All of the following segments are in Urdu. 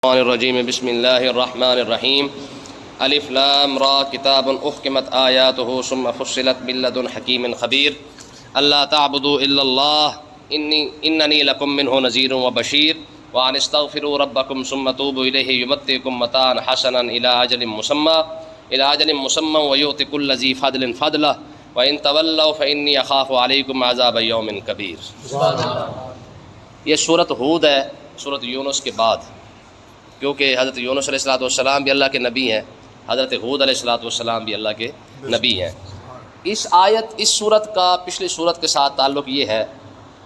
الرجیم بسم اللہ الرحمن الرحیم الف لام را کتاب احکمت آیاتہ ثم فصلت من لدن حکیم خبیر اللہ تعبدوا الا اللہ اننی لکم منہ نذیر وبشیر وان استغفروا ربکم ثم توبوا الیہ یمتعکم متاعا حسنا الی اجل مسمى ویؤت کل ذی فضل فضلہ وان تولوا فانی اخاف علیکم عذاب یوم کبیر۔ یہ سورۃ ہود ہے، سورۃ یونس کے بعد، کیونکہ حضرت یونس علیہ السلام بھی اللہ کے نبی ہیں، حضرت ہود علیہ السلام بھی اللہ کے نبی ہیں۔ اس صورت کا پچھلی صورت کے ساتھ تعلق یہ ہے،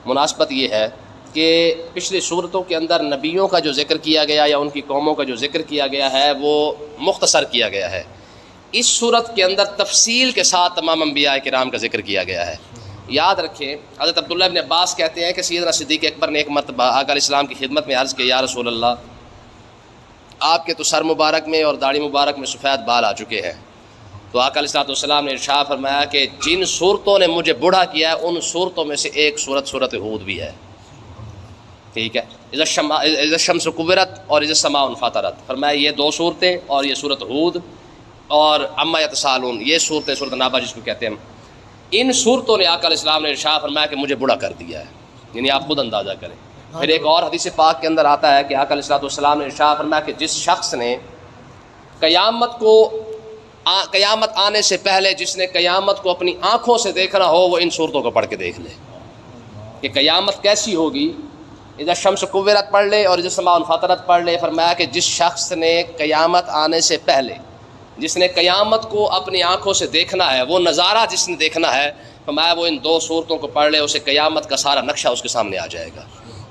مناسبت یہ ہے کہ پچھلی صورتوں کے اندر نبیوں کا جو ذکر کیا گیا یا ان کی قوموں کا جو ذکر کیا گیا ہے وہ مختصر کیا گیا ہے۔ اس صورت کے اندر تفصیل کے ساتھ تمام انبیاء کرام کا ذکر کیا گیا ہے۔ یاد رکھیں، حضرت عبداللہ ابن عباس کہتے ہیں کہ سیدنا صدیق اکبر نے ایک مرتبہ آقا علیہ السلام کی خدمت میں عرض کیا، یا رسول اللہ، آپ کے تو سر مبارک میں اور داڑھی مبارک میں سفید بال آ چکے ہیں۔ تو آقا علیہ السلام نے ارشاد فرمایا کہ جن صورتوں نے مجھے بوڑھا کیا ہے ان صورتوں میں سے ایک سورت ہود بھی ہے، ٹھیک ہے۔ اذا الشمس کورت اور اذا السماء انفطرت، فرمایا یہ دو صورتیں اور یہ سورت ہود اور عما یتساءلون، یہ صورتیں سورت نابا جس کو کہتے ہیں، ان صورتوں نے آقا علیہ السلام نے ارشاد فرمایا کہ مجھے بوڑھا کر دیا ہے، یعنی آپ خود اندازہ کریں۔ پھر ایک اور حدیث پاک کے اندر آتا ہے کہ آقا علیہ السلام نے ارشاد فرمایا کہ جس شخص نے قیامت آنے سے پہلے جس نے قیامت کو اپنی آنکھوں سے دیکھنا ہو وہ ان صورتوں کو پڑھ کے دیکھ لے کہ قیامت کیسی ہوگی۔ اذا الشمس کورت پڑھ لے اور اذا السماء انفطرت پڑھ لے۔ فرمایا کہ جس شخص نے قیامت آنے سے پہلے جس نے قیامت کو اپنی آنکھوں سے دیکھنا ہے، وہ نظارہ جس نے دیکھنا ہے، فرمایا وہ ان دو صورتوں کو پڑھ لے، اسے قیامت کا سارا نقشہ اس کے سامنے آ جائے گا،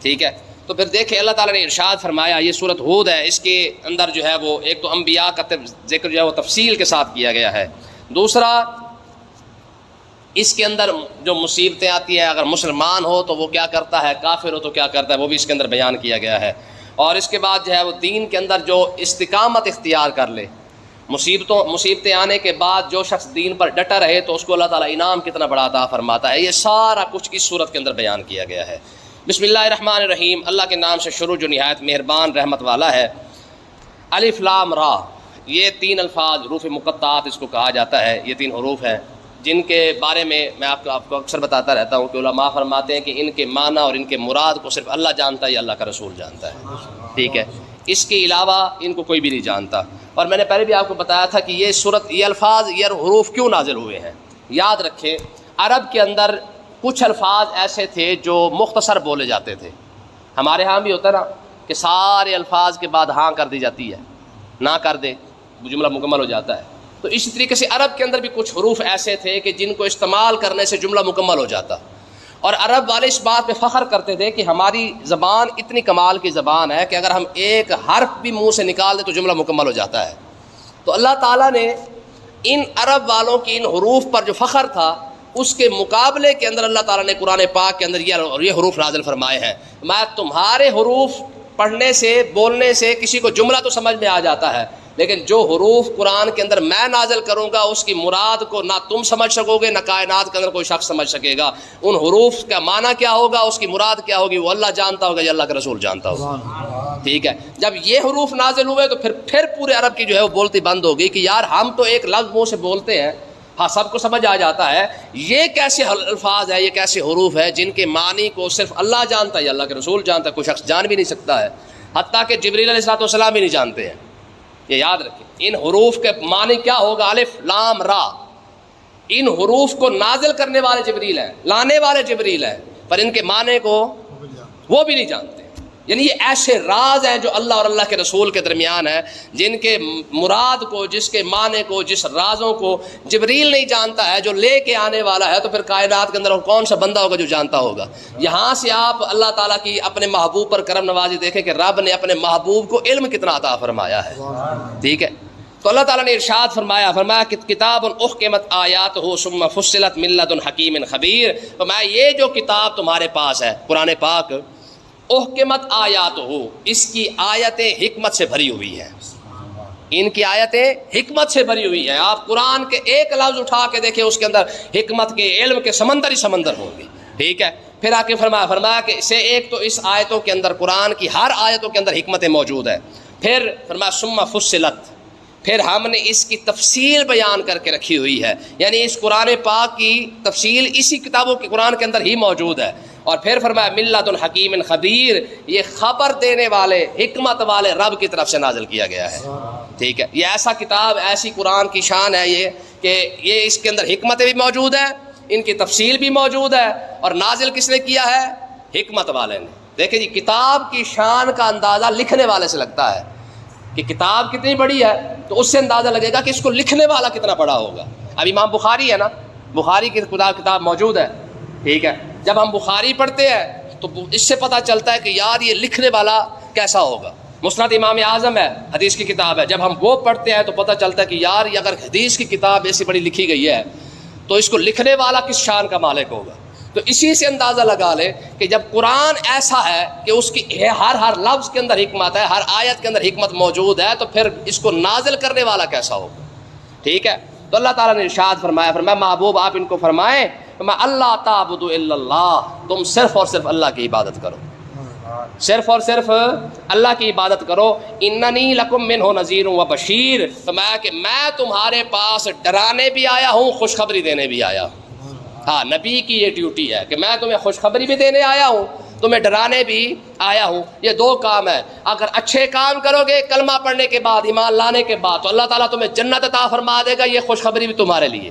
ٹھیک ہے۔ تو پھر دیکھیں اللہ تعالیٰ نے ارشاد فرمایا، یہ سورۃ ہود ہے، اس کے اندر جو ہے وہ ایک تو انبیاء کا ذکر جو ہے وہ تفصیل کے ساتھ کیا گیا ہے، دوسرا اس کے اندر جو مصیبتیں آتی ہیں، اگر مسلمان ہو تو وہ کیا کرتا ہے، کافر ہو تو کیا کرتا ہے، وہ بھی اس کے اندر بیان کیا گیا ہے۔ اور اس کے بعد جو ہے وہ دین کے اندر جو استقامت اختیار کر لے، مصیبتیں آنے کے بعد جو شخص دین پر ڈٹا رہے تو اس کو اللہ تعالیٰ انعام کتنا بڑا عطا فرماتا ہے، یہ سارا کچھ اس صورت کے اندر بیان کیا گیا ہے۔ بسم اللہ الرحمن الرحیم، اللہ کے نام سے شروع جو نہایت مہربان رحمت والا ہے۔ الف لام را، یہ تین الفاظ حروف مقطعات اس کو کہا جاتا ہے، یہ تین حروف ہیں جن کے بارے میں میں آپ کو اکثر بتاتا رہتا ہوں کہ علماء فرماتے ہیں کہ ان کے معنی اور ان کے مراد کو صرف اللہ جانتا ہے یا اللہ کا رسول جانتا ہے، ٹھیک ہے، اس کے علاوہ ان کو کوئی بھی نہیں جانتا۔ اور میں نے پہلے بھی آپ کو بتایا تھا کہ یہ الفاظ، یہ حروف کیوں نازل ہوئے ہیں۔ یاد رکھیں، عرب کے اندر کچھ الفاظ ایسے تھے جو مختصر بولے جاتے تھے، ہمارے ہاں بھی ہوتا ہے نا کہ سارے الفاظ کے بعد ہاں کر دی جاتی ہے، نہ کر دے جملہ مکمل ہو جاتا ہے۔ تو اسی طریقے سے عرب کے اندر بھی کچھ حروف ایسے تھے کہ جن کو استعمال کرنے سے جملہ مکمل ہو جاتا، اور عرب والے اس بات پہ فخر کرتے تھے کہ ہماری زبان اتنی کمال کی زبان ہے کہ اگر ہم ایک حرف بھی منہ سے نکال دیں تو جملہ مکمل ہو جاتا ہے۔ تو اللہ تعالیٰ نے ان عرب والوں کی ان حروف پر جو فخر تھا، اس کے مقابلے کے اندر اللہ تعالیٰ نے قرآن پاک کے اندر یہ حروف نازل فرمائے ہیں۔ میں تمہارے حروف پڑھنے سے، بولنے سے کسی کو جملہ تو سمجھ میں آ جاتا ہے، لیکن جو حروف قرآن کے اندر میں نازل کروں گا اس کی مراد کو نہ تم سمجھ سکو گے، نہ کائنات کے اندر کوئی شخص سمجھ سکے گا۔ ان حروف کا معنی کیا ہوگا، اس کی مراد کیا ہوگی، وہ اللہ جانتا ہوگا یا اللہ کا رسول جانتا ہوگا، ٹھیک ہے۔ جب یہ حروف نازل ہوئے تو پھر پورے عرب کی جو ہے وہ بولتی بند ہوگی کہ یار ہم تو ایک لفظ منہ سے بولتے ہیں، ہاں سب کو سمجھ آ جاتا ہے، یہ کیسے الفاظ ہے، یہ کیسے حروف ہے جن کے معنی کو صرف اللہ جانتا ہے یا اللہ کے رسول جانتا ہے، کوئی شخص جان بھی نہیں سکتا ہے، حتیٰ کہ جبریل علیہ السلام بھی نہیں جانتے ہیں۔ یہ یاد رکھیں، ان حروف کے معنی کیا ہوگا، الف لام را، ان حروف کو نازل کرنے والے جبریل ہیں، لانے والے جبریل ہیں، پر ان کے معنی کو وہ بھی نہیں جانتے۔ یعنی یہ ایسے راز ہیں جو اللہ اور اللہ کے رسول کے درمیان ہے، جن کے مراد کو، جس کے معنی کو، جس رازوں کو جبریل نہیں جانتا ہے جو لے کے آنے والا ہے، تو پھر کائنات کے اندر اور کون سا بندہ ہوگا جو جانتا ہوگا۔ یہاں سے آپ اللہ تعالیٰ کی اپنے محبوب پر کرم نوازی دیکھیں کہ رب نے اپنے محبوب کو علم کتنا عطا فرمایا ہے، ٹھیک ہے۔ تو اللہ تعالیٰ نے ارشاد فرمایا کہ کتاب احکمت آیاتہ ثم فصلت من لدن حکیم خبیر، فرمایا یہ جو کتاب تمہارے پاس ہے قرآن پاک، احکمت آیات ہو، اس کی آیتیں حکمت سے بھری ہوئی ہیں، ان کی آیتیں حکمت سے بھری ہوئی ہیں۔ آپ قرآن کے ایک لفظ اٹھا کے دیکھیں، اس کے اندر حکمت کے، علم کے سمندر ہی سمندر ہوں گے، ٹھیک ہے۔ پھر آ کے فرمایا کہ اسے ایک تو اس آیتوں کے اندر، قرآن کی ہر آیتوں کے اندر حکمتیں موجود ہے، پھر فرمایا ثم فصلت، پھر ہم نے اس کی تفصیل بیان کر کے رکھی ہوئی ہے، یعنی اس قرآن پاک کی تفصیل اسی کتابوں کے قرآن کے اندر ہی موجود ہے۔ اور پھر فرمایا من لدن حکیم خبیر، یہ خبر دینے والے حکمت والے رب کی طرف سے نازل کیا گیا ہے، ٹھیک ہے۔ یہ ایسا کتاب، ایسی قرآن کی شان ہے یہ کہ یہ اس کے اندر حکمتیں بھی موجود ہیں، ان کی تفصیل بھی موجود ہے، اور نازل کس نے کیا ہے؟ حکمت والے نے۔ دیکھیں جی، کتاب کی شان کا اندازہ لکھنے والے سے لگتا ہے کہ کتاب کتنی بڑی ہے، تو اس سے اندازہ لگے گا کہ اس کو لکھنے والا کتنا بڑا ہوگا۔ اب امام بخاری ہے نا، بخاری کی کتاب موجود ہے، ٹھیک ہے۔ جب ہم بخاری پڑھتے ہیں تو اس سے پتہ چلتا ہے کہ یار یہ لکھنے والا کیسا ہوگا۔ مسند امام اعظم ہے، حدیث کی کتاب ہے، جب ہم وہ پڑھتے ہیں تو پتہ چلتا ہے کہ یار یہ اگر حدیث کی کتاب ایسی بڑی لکھی گئی ہے تو اس کو لکھنے والا کس شان کا مالک ہوگا۔ تو اسی سے اندازہ لگا لے کہ جب قرآن ایسا ہے کہ اس کی ہر لفظ کے اندر حکمت ہے، ہر آیت کے اندر حکمت موجود ہے، تو پھر اس کو نازل کرنے والا کیسا ہوگا، ٹھیک ہے۔ تو اللہ تعالیٰ نے ارشاد فرمایا محبوب آپ ان کو فرمائیں اللہ تعبدوا الا اللہ، تم صرف اور صرف اللہ کی عبادت کرو، صرف اور صرف اللہ کی عبادت کرو۔ اننی لکم منہ نذیر و بشیر، فرمایا کہ میں تمہارے پاس ڈرانے بھی آیا ہوں، خوشخبری دینے بھی آیا ہوں۔ ہاں، نبی کی یہ ڈیوٹی ہے کہ میں تمہیں خوشخبری بھی دینے آیا ہوں، تمہیں ڈرانے بھی آیا ہوں۔ یہ دو کام ہے، اگر اچھے کام کرو گے کلمہ پڑھنے کے بعد، ایمان لانے کے بعد، تو اللہ تعالیٰ تمہیں جنت عطا فرما دے گا، یہ خوشخبری بھی تمہارے لیے،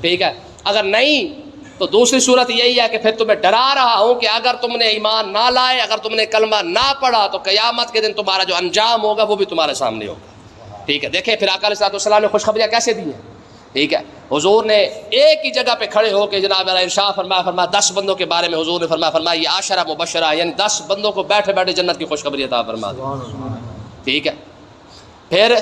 ٹھیک ہے۔ اگر نہیں تو دوسری صورت یہی ہے کہ پھر تمہیں ڈرا رہا ہوں کہ اگر تم نے ایمان نہ لائے، اگر تم نے کلمہ نہ پڑھا، تو قیامت کے دن تمہارا جو انجام ہوگا وہ بھی تمہارے سامنے ہوگا، ٹھیک ہے۔ دیکھیں پھر آقا علیہ السلام نے خوشخبریاں کیسے دی ہیں، ٹھیک ہے۔ حضور نے ایک ہی جگہ پہ کھڑے ہو کے جناب ارشاد فرمایا 10 بندوں کے بارے میں حضور نے فرمایا یہ عشرہ مبشرہ، یعنی 10 بندوں کو بیٹھے بیٹھے جنت کی خوشخبری عطا فرما دی، ٹھیک ہے۔ پھر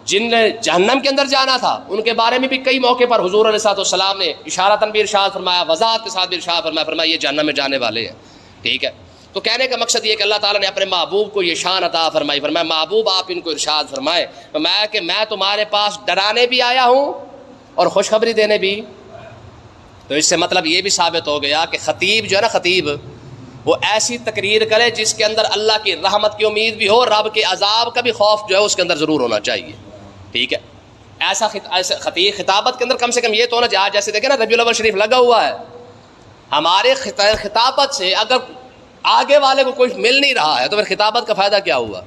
جن نے جہنم کے اندر جانا تھا ان کے بارے میں بھی کئی موقع پر حضور علیہ السلام نے اشارتاً بھی ارشاد فرمایا، وضاحت کے ساتھ بھی ارشاد فرمایا یہ جہنم میں جانے والے ہیں، ٹھیک ہے۔ تو کہنے کا مقصد یہ کہ اللہ تعالیٰ نے اپنے محبوب کو یہ شان عطا فرمائی، فرمایا محبوب آپ ان کو ارشاد فرمائے فرمایا کہ میں تمہارے پاس ڈرانے بھی آیا ہوں اور خوشخبری دینے بھی۔ تو اس سے مطلب یہ بھی ثابت ہو گیا کہ خطیب جو ہے نا، خطیب وہ ایسی تقریر کرے جس کے اندر اللہ کی رحمت کی امید بھی ہو، رب کے عذاب کا بھی خوف جو ہے اس کے اندر ضرور ہونا چاہیے، ٹھیک ہے۔ ایسا خطیب خطابت کے اندر کم سے کم یہ تو ہونا چاہیے، جیسے دیکھیں نا ربیع الاول شریف لگا ہوا ہے، ہمارے خطابت سے اگر آگے والے کو کوئی مل نہیں رہا ہے تو پھر خطابت کا فائدہ کیا ہوا۔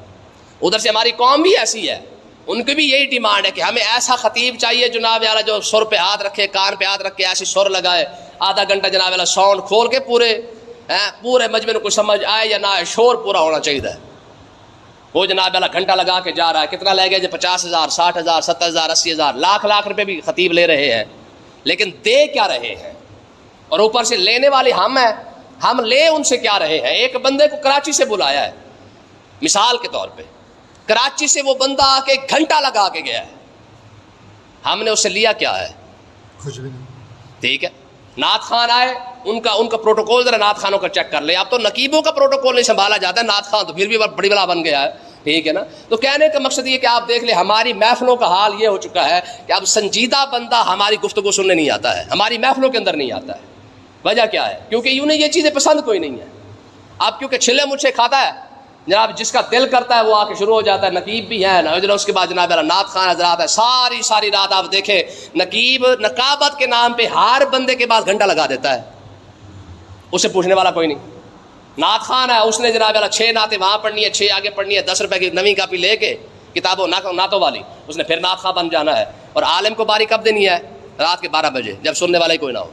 ادھر سے ہماری قوم بھی ایسی ہے، ان کی بھی یہی ڈیمانڈ ہے کہ ہمیں ایسا خطیب چاہیے جناب والا جو سر پہ ہاتھ رکھے، کان پہ ہاتھ رکھ کے ایسی سر لگائے، آدھا گھنٹہ جناب والا ساؤنڈ کھول کے پورے مجمع کو سمجھ آئے یا نہ آئے، شور پورا ہونا چاہیے۔ وہ جناب والا گھنٹہ لگا کے جا رہا ہے، کتنا لے گیا جی 50,000 60,000 70,000 80,000 لاکھ روپے بھی خطیب لے رہے ہیں، لیکن دے کیا رہے ہیں؟ اور اوپر سے لینے والے ہم ہیں، ہم لے ان سے کیا رہے ہیں؟ ایک بندے کو کراچی سے بلایا ہے مثال کے طور پہ، کراچی سے وہ بندہ آ کے گھنٹہ لگا کے گیا ہے، ہم نے اس سے لیا کیا ہے؟ کچھ بھی نہیں، ٹھیک ہے۔ نعت خان آئے، ان کا پروٹوکول ذرا نعت خانوں کا چیک کر لے، اب تو نقیبوں کا پروٹوکول نہیں سنبھالا جاتا ہے، نعت خان تو پھر بھی بڑی بلا بن گیا ہے، ٹھیک ہے نا۔ تو کہنے کا مقصد یہ کہ آپ دیکھ لیں ہماری محفلوں کا حال یہ ہو چکا ہے کہ اب سنجیدہ بندہ ہماری گفتگو سننے نہیں آتا ہے، ہماری محفلوں کے اندر نہیں آتا ہے۔ وجہ کیا ہے؟ کیونکہ انہیں یہ چیزیں پسند کوئی نہیں ہے۔ اب کیونکہ چھلے مچھے کھاتا ہے جناب، جس کا دل کرتا ہے وہ آ کے شروع ہو جاتا ہے، نقیب بھی ہے نا، اس کے بعد جناب نعت خان حضرات ہے، ساری رات آپ دیکھیں نقیب نقابت کے نام پہ ہر بندے کے بعد گھنٹہ لگا دیتا ہے، اسے پوچھنے والا کوئی نہیں۔ نعت خان ہے، اس نے جناب 6 نعتیں وہاں پڑھنی ہے، 6 آگے پڑھنی ہے، 10 روپے کی نویں کاپی لے کے کتابوں نعتوں والی، اس نے پھر نعت خواہ بن جانا ہے، اور عالم کو باری کب دینی ہے؟ رات کے 12 بجے، جب سننے والا ہی کوئی نہ ہو۔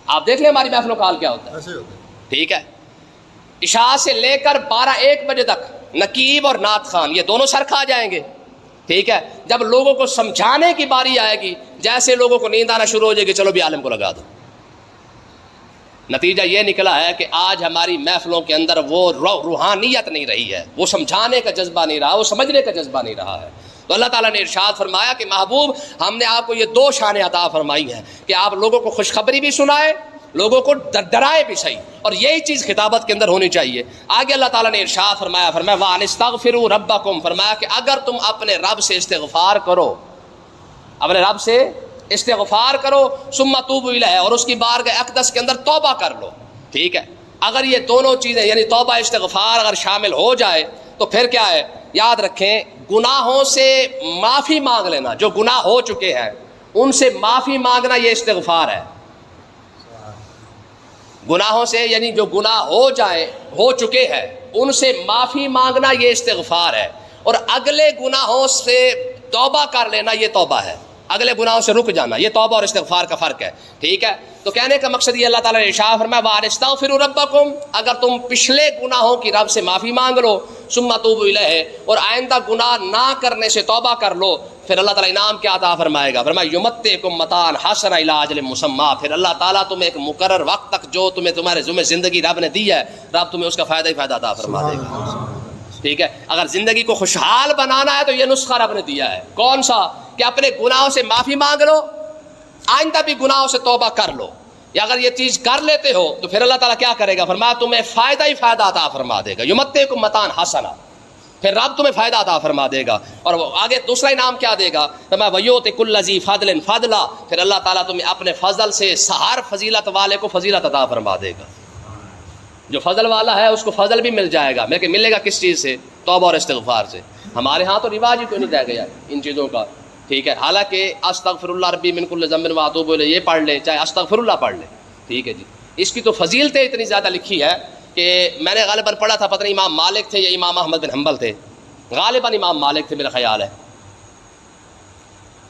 آپ دیکھ لیں ہماری محفلوں کا حال کیا ہوتا ہے، ٹھیک ہے۔ عشاء سے لے کر 12-1 بجے تک نقیب اور نعت خان یہ دونوں سر کھا جائیں گے، ٹھیک ہے۔ جب لوگوں کو سمجھانے کی باری آئے گی، جیسے لوگوں کو نیند آنا شروع ہو جائے گی، چلو بھی عالم کو لگا دو۔ نتیجہ یہ نکلا ہے کہ آج ہماری محفلوں کے اندر وہ روحانیت نہیں رہی ہے، وہ سمجھانے کا جذبہ نہیں رہا، وہ سمجھنے کا جذبہ نہیں رہا ہے۔ تو اللہ تعالیٰ نے ارشاد فرمایا کہ محبوب ہم نے آپ کو یہ 2 شانیں عطا فرمائی ہیں کہ آپ لوگوں کو خوشخبری بھی سنائے، لوگوں کو ڈرائے بھی صحیح، اور یہی چیز خطابت کے اندر ہونی چاہیے۔ آگے اللہ تعالیٰ نے ارشاد فرمایا وَأَنِ اسْتَغْفِرُوا رَبَّكُمْ، فرمایا کہ اگر تم اپنے رب سے استغفار کرو، اپنے رب سے استغفار کرو، ثُمَّ تُوبُوا إِلَيْهِ، اور اس کی بارگاہ اقدس کے اندر توبہ کر لو، ٹھیک ہے۔ اگر یہ دونوں چیزیں یعنی توبہ استغفار اگر شامل ہو جائے تو پھر کیا ہے؟ یاد رکھیں گناہوں سے معافی مانگ لینا، جو گناہ ہو چکے ہیں ان سے معافی مانگنا یہ استغفار ہے. گناہوں سے یعنی جو گناہ ہو چکے ہیں ان سے معافی مانگنا یہ استغفار ہے. اور اگلے گناہوں سے توبہ کر لینا یہ توبہ ہے. اگلے گناہوں سے رک جانا یہ توبہ اور استغفار کا فرق ہے. ٹھیک ہے، تو کہنے کا مقصد یہ اللہ تعالیٰ نے ارشاد فرمایا وَأَنِ ربکم، اگر تم پچھلے گناہوں کی رب سے معافی مانگ لو، ثم توبوا الیہ، اور آئندہ گناہ نہ کرنے سے توبہ کر لو، پھر اللہ تعالیٰ انعام کیا عطا فرمائے گا؟ فرمایا یمتعکم متاعا حسنا الی اجل مسمی، پھر اللہ تعالیٰ تمہیں ایک مقرر وقت تک جو تمہارے ذمہ زندگی رب نے دی ہے، رب تمہیں اس کا فائدہ ہی فائدہ عطا فرما دے گا. ٹھیک ہے، اگر زندگی کو خوشحال بنانا ہے تو یہ نسخہ رب نے دیا ہے. کون سا؟ کہ اپنے گناہوں سے معافی مانگ لو، آئندہ بھی گناہوں سے توبہ کر لو. یا اگر یہ چیز کر لیتے ہو تو پھر اللہ تعالیٰ کیا کرے گا؟ فرمایا تمہیں فائدہ ہی فائدہ عطا فرما دے گا. یمتعکم متاعا حسنا، پھر رب تمہیں فائدہ عطا فرما دے گا. اور آگے دوسرا انعام کیا دے گا؟ فرمایا وَيُؤْتِ كُلَّ ذِي فَضْلٍ فَضْلًا، پھر اللہ تعالیٰ تمہیں اپنے فضل سے ہر فضیلت والے کو فضیلت عطا فرما دے گا. جو فضل والا ہے اس کو فضل بھی مل جائے گا، لیکن ملے گا کس چیز سے؟ توبہ اور استغفار سے. ہمارے ہاں تو رواج ہی کوئی نہیں رہ گیا ان چیزوں کا. ٹھیک ہے، حالانکہ استغفر اللہ ربی من کل ذنب واتوب الیہ یہ پڑھ لے، چاہے استغفر اللہ پڑھ لے. ٹھیک ہے جی، اس کی تو فضیلتیں اتنی زیادہ لکھی ہے کہ میں نے غالباً پڑھا تھا، پتہ نہیں امام مالک تھے یا امام احمد بن حنبل تھے، غالباً امام مالک تھے میرا خیال ہے.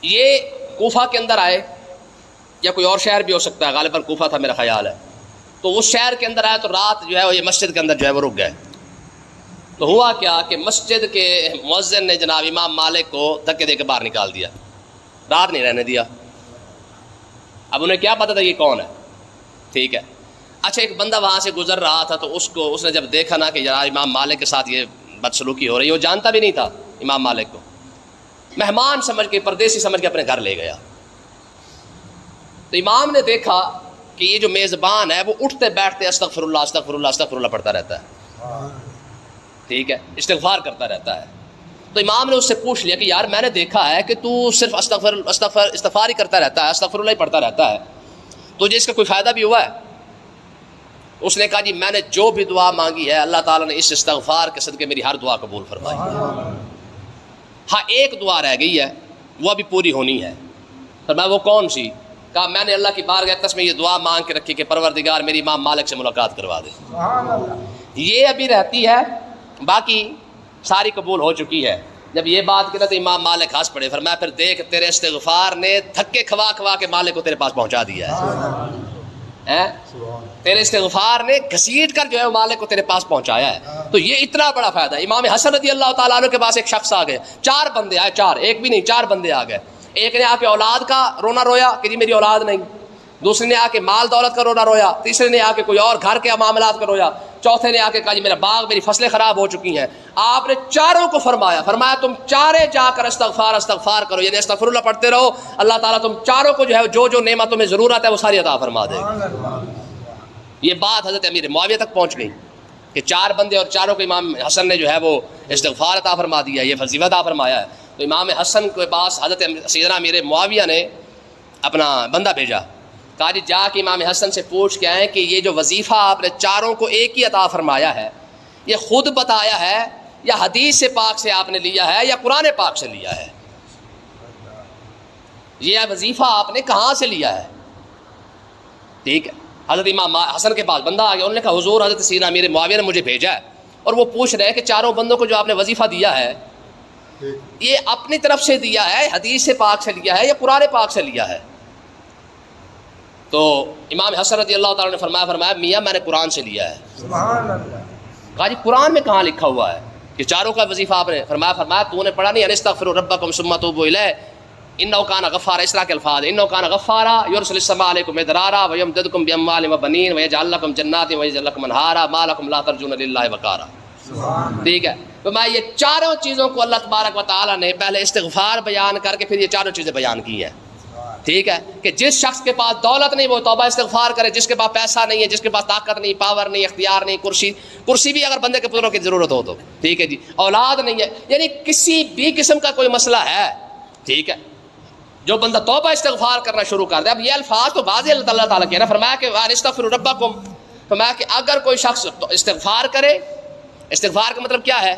یہ کوفہ کے اندر آئے یا کوئی اور شہر بھی ہو سکتا ہے، غالباً کوفہ تھا میرا خیال ہے. تو اس شہر کے اندر آئے تو رات جو ہے یہ مسجد کے اندر جو ہے وہ رک گئے. تو ہوا کیا کہ مسجد کے مؤذن نے جناب امام مالک کو دھکے دے کے باہر نکال دیا، رات نہیں رہنے دیا. اب انہیں کیا پتا تھا یہ کون ہے؟ ٹھیک ہے، اچھا ایک بندہ وہاں سے گزر رہا تھا تو اس نے جب دیکھا نا کہ جناب امام مالک کے ساتھ یہ بدسلوکی ہو رہی ہے، وہ جانتا بھی نہیں تھا امام مالک کو، مہمان سمجھ کے پردیسی سمجھ کے اپنے گھر لے گیا. تو امام نے دیکھا کہ یہ جو میزبان ہے وہ اٹھتے بیٹھتے استغفر اللہ استغفر اللہ استغفر اللہ پڑھتا رہتا ہے. ٹھیک ہے، استغفار کرتا رہتا ہے. تو امام نے اس سے پوچھ لیا کہ یار میں نے دیکھا ہے کہ تو صرف استغفار ہی کرتا رہتا ہے، استغفر اللہ ہی پڑھتا رہتا ہے، تجھے اس کا کوئی فائدہ بھی ہوا ہے؟ اس نے کہا جی میں نے جو بھی دعا مانگی ہے اللہ تعالیٰ نے اس استغفار کے صدقے میری ہر دعا قبول فرمائی. ہاں ایک دعا رہ گئی ہے وہ ابھی پوری ہونی ہے. فرمایا وہ کون سی؟ کہا میں نے اللہ کی بارگاہ اقدس میں یہ دعا مانگ کے رکھی کہ پروردگار میری امام مالک سے ملاقات کروا دے. یہ ابھی رہتی ہے، باقی ساری قبول ہو چکی ہے. جب یہ بات کی نا تو امام مالک ہنس پڑے. فرمایا پھر دیکھ تیرے استغفار نے دھکے کھوا کھوا کے مالک کو تیرے پاس پہنچا دیا ہے. تیرے استغفار نے گھسیٹ کر جو ہے مالک کو تیرے پاس پہنچایا ہے. تو یہ اتنا بڑا فائدہ ہے. امام حسن رضی اللہ تعالیٰ عنہ کے پاس ایک شخص آ گئے، 4 بندے آئے، 4 ایک بھی نہیں 4 بندے آ گئے. ایک نے آ کے اولاد کا رونا رویا کہ جی میری اولاد نہیں، دوسرے نے آ کے مال دولت کا رونا رویا، تیسرے نے آ کے کوئی اور گھر کے معاملات کا رویا، چوتھے نے آ کے کہا جی میرا باغ میری فصلیں خراب ہو چکی ہیں. آپ نے چاروں کو فرمایا تم چارے جا کر استغفار کرو، یعنی استغفر اللہ پڑھتے رہو، اللہ تعالیٰ تم چاروں کو جو ہے جو نعمتوں میں ضرورت ہے وہ ساری عطا فرما دے گا. یہ بات حضرت امیر معاویہ تک پہنچ گئی کہ 4 بندے اور چاروں کو امام حسن نے جو ہے وہ استغفار عطا فرما دیا، یہ وظیفہ عطا فرمایا ہے. تو امام حسن کے پاس حضرت سیدنا امیر معاویہ نے اپنا بندہ بھیجا، کہا جی جا کے امام حسن سے پوچھ کے آئیں کہ یہ جو وظیفہ آپ نے چاروں کو ایک ہی عطا فرمایا ہے یہ خود بتایا ہے یا حدیث سے پاک سے آپ نے لیا ہے یا قرآن پاک سے لیا ہے؟ یہ وظیفہ آپ نے کہاں سے لیا ہے؟ ٹھیک ہے، حضرت امام حسن کے پاس بندہ آ گیا، انہوں نے کہا حضور حضرت سیدنا امیر معاویہ نے مجھے بھیجا ہے اور وہ پوچھ رہے ہیں کہ چاروں بندوں کو جو آپ نے وظیفہ دیا ہے یہ اپنی طرف سے دیا ہے، حدیث سے پاک سے لیا ہے یا قرآن پاک سے لیا ہے؟ تو امام حسن رضی اللہ تعالیٰ نے فرمایا میاں میں نے قرآن سے لیا ہے. سبحان اللہ. کہا جی قرآن میں کہاں لکھا ہوا ہے کہ چاروں کا وظیفہ آپ نے فرمایا تو نے پڑھا نہیں استغفروا ربکم ثم توبوا الیہ انہ کان غفارا، اس طرح کے الفاظ انہ کان غفارا یرسل السماء علیکم مدرارا ویمددکم باموال وبنین ویجعل لکم جنات ویجعل لکم انہارا ما لکم لا ترجون للہ وقارا. ٹھیک ہے، تو میں یہ چاروں چیزوں کو اللہ تبارک و تعالیٰ نے پہلے استغفار بیان کر کے پھر یہ چاروں چیزیں بیان کی ہیں. ٹھیک ہے، کہ جس شخص کے پاس دولت نہیں وہ توبہ استغفار کرے، جس کے پاس پیسہ نہیں ہے، جس کے پاس طاقت نہیں، پاور نہیں، اختیار نہیں، کرسی بھی اگر بندے کے پتروں کی ضرورت ہو تو ٹھیک ہے جی، اولاد نہیں ہے، یعنی کسی بھی قسم کا کوئی مسئلہ ہے، ٹھیک ہے، جو بندہ توبہ استغفار کرنا شروع کر دے. اب یہ الفاظ تو واضح اللہ تعالیٰ کہہ رہا، فرمایا کہ استغفروا ربکم، فرمایا کہ اگر کوئی شخص استغفار کرے، استغفار کا مطلب کیا ہے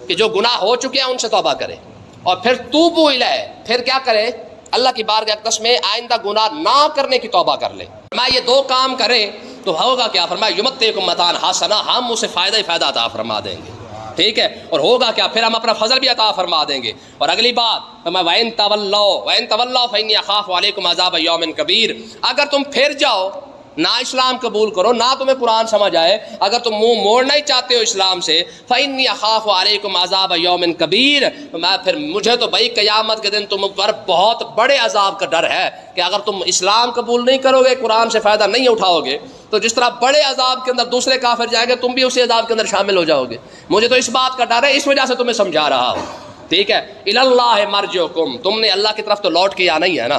کہ جو گناہ ہو چکے ہیں ان سے توبہ کرے، اور پھر توبوا الیہ، پھر کیا کرے، اللہ کی بارگاہ اقدس میں آئندہ گناہ نہ کرنے کی توبہ کر لے۔ فرمایا یہ دو کام کرے تو ہوگا کیا، فرمایا یمتعکم متاعا حسنا، ہم اسے فائدہ ہی فائدہ عطا فرما دیں گے، ٹھیک ہے، اور ہوگا کیا، پھر ہم اپنا فضل بھی عطا فرما دیں گے۔ اور اگلی بات فرمایا وَإِن تَوَلَّوْا فَإِنِّي أَخَافُ عَلَيْكُمْ عَذَابَ يَوْمٍ كَبِيرٍ، اگر تم پھر جاؤ، نہ اسلام قبول کرو، نہ تمہیں قرآن سمجھ آئے، اگر تم منہ موڑنا ہی چاہتے ہو اسلام سے، فَإِنِّي أَخَافُ عَلَيْكُمْ عَذَابَ يَوْمٍ كَبِيرٍ، میں پھر مجھے تو بھائی قیامت کے دن تم پر بہت بڑے عذاب کا ڈر ہے کہ اگر تم اسلام قبول نہیں کرو گے، قرآن سے فائدہ نہیں اٹھاؤ گے، تو جس طرح بڑے عذاب کے اندر دوسرے کافر جائیں گے، تم بھی اسی عذاب کے اندر شامل ہو جاؤ گے۔ مجھے تو اس بات کا ڈر ہے، اس وجہ سے تمہیں سمجھا رہا ہوں، ٹھیک ہے۔ الی اللہ مرجعکم، تم نے اللہ کی طرف تو لوٹ کے آنا ہی ہے نا،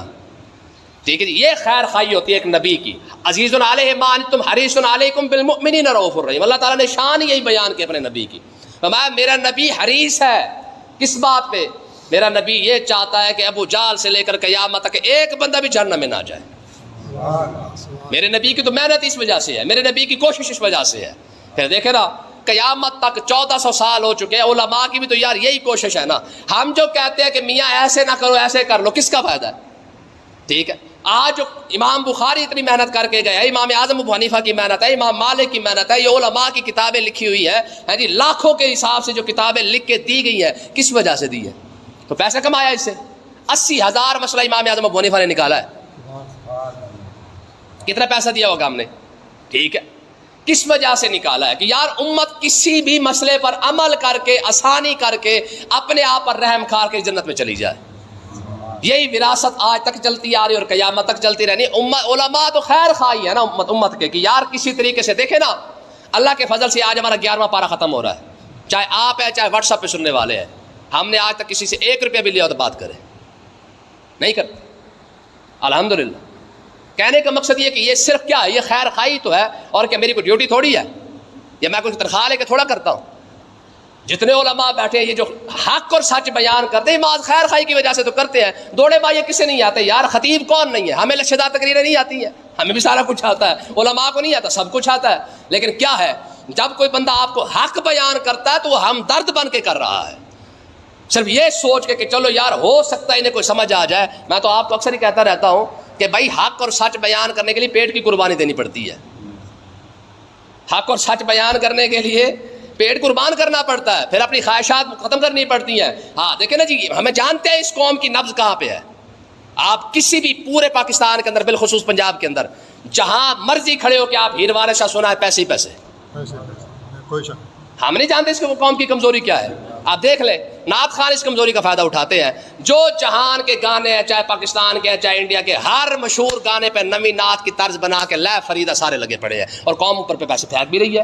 ٹھیک ہے جی۔ یہ خیر خواہی ہوتی ہے ایک نبی کی، عزیز علیہ ما عنتم حریص علیکم بالمؤمنین رؤوف الرحیم۔ اللہ تعالیٰ نے شان یہی بیان کی اپنے نبی کی، فرمایا میرا نبی حریص ہے کس بات پہ، میرا نبی یہ چاہتا ہے کہ ابو جہل سے لے کر قیامت تک ایک بندہ بھی جہنم میں نہ جائے۔ میرے نبی کی تو محنت اس وجہ سے ہے، میرے نبی کی کوشش اس وجہ سے ہے۔ پھر دیکھیں نا، قیامت تک 1400 سال ہو چکے ہیں، علماء کی بھی تو یار یہی کوشش ہے نا۔ ہم جو کہتے ہیں کہ میاں ایسے نہ کرو ایسے کر لو، کس کا فائدہ ہے، ٹھیک ہے۔ آج جو امام بخاری اتنی محنت کر کے گئے ہیں، امام اعظم ابو حنیفہ کی محنت ہے، امام مالک کی محنت ہے، یہ علماء کی کتابیں لکھی ہوئی ہیں جی، لاکھوں کے حساب سے جو کتابیں لکھ کے دی گئی ہیں، کس وجہ سے دی ہے، تو پیسہ کمایا اس سے۔ 80,000 مسئلہ امام اعظم ابو حنیفہ نے نکالا ہے، کتنا پیسہ دیا ہوگا ہم نے، ٹھیک ہے۔ کس وجہ سے نکالا ہے کہ یار امت کسی بھی مسئلے پر عمل کر کے، آسانی کر کے، اپنے آپ پر رحم کھا کے جنت میں چلی جائے۔ یہی وراثت آج تک چلتی آ رہی اور قیامت تک چلتی رہنی۔ علماء تو خیر خواہی ہے نا امت کے، کہ یار کسی طریقے سے دیکھیں نا، اللہ کے فضل سے آج ہمارا 11واں پارہ ختم ہو رہا ہے، چاہے آپ ہیں چاہے واٹس ایپ پہ سننے والے ہیں، ہم نے آج تک کسی سے 1 روپیہ بھی لیا ہو تو بات کریں نہیں کرتے، الحمدللہ۔ کہنے کا مقصد یہ کہ یہ صرف کیا ہے، یہ خیر خواہی تو ہے، اور کیا میری کوئی ڈیوٹی تھوڑی ہے، یا میں کچھ تنخواہ لے کے تھوڑا کرتا ہوں۔ جتنے علماء بیٹھے ہیں یہ جو حق اور سچ بیان کرتے ہیں، ماذ خیر خواہی کی وجہ سے تو کرتے ہیں۔ دوڑے بھائی کسے نہیں آتے یار، خطیب کون نہیں ہے، ہمیں لچھدار تقریریں نہیں آتی ہیں، ہمیں بھی سارا کچھ آتا ہے، علماء کو نہیں آتا، سب کچھ آتا ہے، لیکن کیا ہے جب کوئی بندہ آپ کو حق بیان کرتا ہے تو وہ ہمدرد بن کے کر رہا ہے، صرف یہ سوچ کے کہ چلو یار ہو سکتا ہے انہیں کوئی سمجھ آ جائے۔ میں تو آپ کو اکثر ہی کہتا رہتا ہوں کہ بھائی حق اور سچ بیان کرنے کے لیے پیٹ کی قربانی دینی پڑتی ہے، حق اور سچ بیان کرنے کے لیے پیٹ قربان کرنا پڑتا ہے، پھر اپنی خواہشات ختم کرنی پڑتی ہیں۔ ہاں دیکھیں نا جی، ہمیں جانتے ہیں اس قوم کی نبض کہاں پہ ہے۔ آپ کسی بھی پورے پاکستان کے اندر، بالخصوص پنجاب کے اندر، جہاں مرضی کھڑے ہو کہ آپ ہیروارے شاہ سنا ہے، پیسے ہی پیسے، ہم نہیں جانتے اس قوم کی کمزوری کیا ہے۔ آپ دیکھ لیں، نعت خان اس کمزوری کا فائدہ اٹھاتے ہیں۔ جو جہان کے گانے ہیں، چاہے پاکستان کے ہیں چاہے انڈیا کے، ہر مشہور گانے پہ نویں نعت کی طرز بنا کے لے فریدہ سارے لگے پڑے ہیں، اور قوم اوپر پہ پیسے پھینک بھی رہی ہے،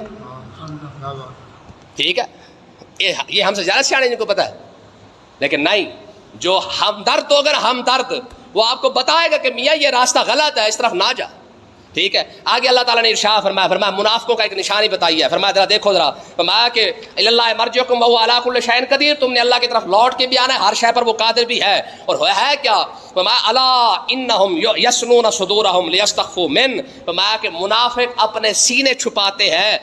ٹھیک ہے۔ یہ ہم سے زیادہ سیانے جن کو پتا ہے، لیکن نہیں، جو ہمدرد تو اگر ہمدرد وہ آپ کو بتائے گا کہ میاں یہ راستہ غلط ہے، اس طرف نہ جا، ٹھیک ہے۔ آگے اللہ تعالیٰ نے ارشاد فرمایا منافقوں کا ایک نشانی بتائی ہے، فرمایا ذرا دیکھو ذرا، فرمایا کہ الی اللہ مرجعکم وہو علی کل شیء قدیر، تم نے اللہ کی طرف لوٹ کے بھی آنا ہے، ہر شے پر وہ قادر بھی ہے، اور ہے کیا، فرمایا الا انہم یسنون صدورہم لیستخفوا من، فرمایا کہ منافق اپنے سینے چھپاتے ہیں،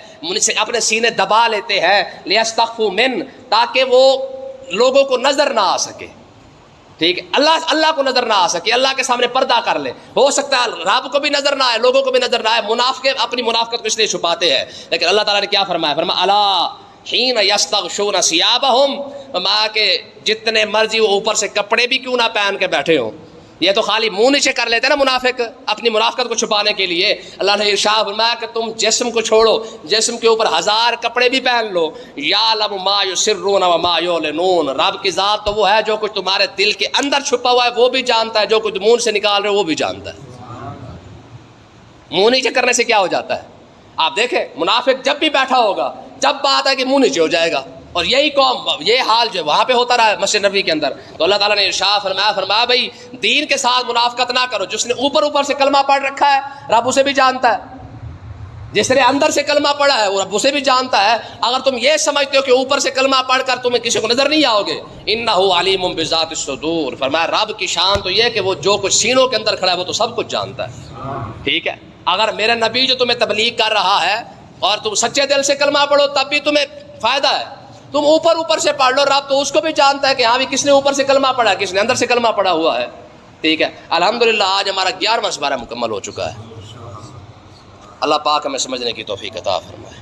اپنے سینے دبا لیتے ہیں، لیستخفوا من، تاکہ وہ لوگوں کو نظر نہ آ سکے، ٹھیک ہے، اللہ کو نظر نہ آ سکے، اللہ کے سامنے پردہ کر لے، ہو سکتا ہے رب کو بھی نظر نہ آئے، لوگوں کو بھی نظر نہ آئے، منافق اپنی منافقت کو اس لیے چھپاتے ہیں۔ لیکن اللہ تعالیٰ نے کیا فرمایا، فرمایا الا حین یستغشون ثیابہم، فرمایا کہ جتنے مرضی وہ اوپر سے کپڑے بھی کیوں نہ پہن کے بیٹھے ہوں، یہ تو خالی منہ نیچے کر لیتے ہیں نا منافق اپنی منافقت کو چھپانے کے لیے۔ اللہ نے ارشاد فرمایا کہ تم جسم کو چھوڑو، جسم کے اوپر 1000 کپڑے بھی پہن لو، یعلم ما یسرون وما یعلنون، رب کی ذات تو وہ ہے جو کچھ تمہارے دل کے اندر چھپا ہوا ہے وہ بھی جانتا ہے، جو کچھ منہ سے نکال رہے ہو وہ بھی جانتا ہے۔ منہ نیچے کرنے سے کیا ہو جاتا ہے، آپ دیکھیں منافق جب بھی بیٹھا ہوگا، جب بات ہے کہ منہ نیچے ہو جائے گا، اور یہی قوم یہ حال جو وہاں پہ ہوتا رہا ہے مسجد نبوی کے اندر۔ تو اللہ تعالیٰ نے ارشاد فرمایا بھائی دین کے ساتھ منافقت نہ کرو، جس نے اوپر سے کلمہ پڑھ رکھا ہے رب اسے بھی جانتا ہے، جس نے اندر سے کلمہ پڑھا ہے وہ رب اسے بھی جانتا ہے۔ اگر تم یہ سمجھتے ہو کہ اوپر سے کلمہ پڑھ کر تمہیں کسی کو نظر نہیں آؤ گے، انہ علیم بذات الصدور، فرمایا رب کی شان تو یہ کہ وہ جو کچھ سینوں کے اندر کھڑا ہے وہ تو سب کچھ جانتا ہے، ٹھیک ہے۔ اگر میرا نبی جو تمہیں تبلیغ کر رہا ہے اور تم سچے دل سے کلمہ پڑھو تب بھی تمہیں فائدہ ہے. تم اوپر سے پڑھ لو، رب تو اس کو بھی جانتا ہے کہ ہاں بھی کس نے اوپر سے کلمہ پڑھا، کس نے اندر سے کلمہ پڑھا ہوا ہے. ٹھیک ہے، الحمدللہ آج ہمارا 11واں سپارہ مکمل ہو چکا ہے. اللہ پاک ہمیں سمجھنے کی توفیق عطا فرمائے.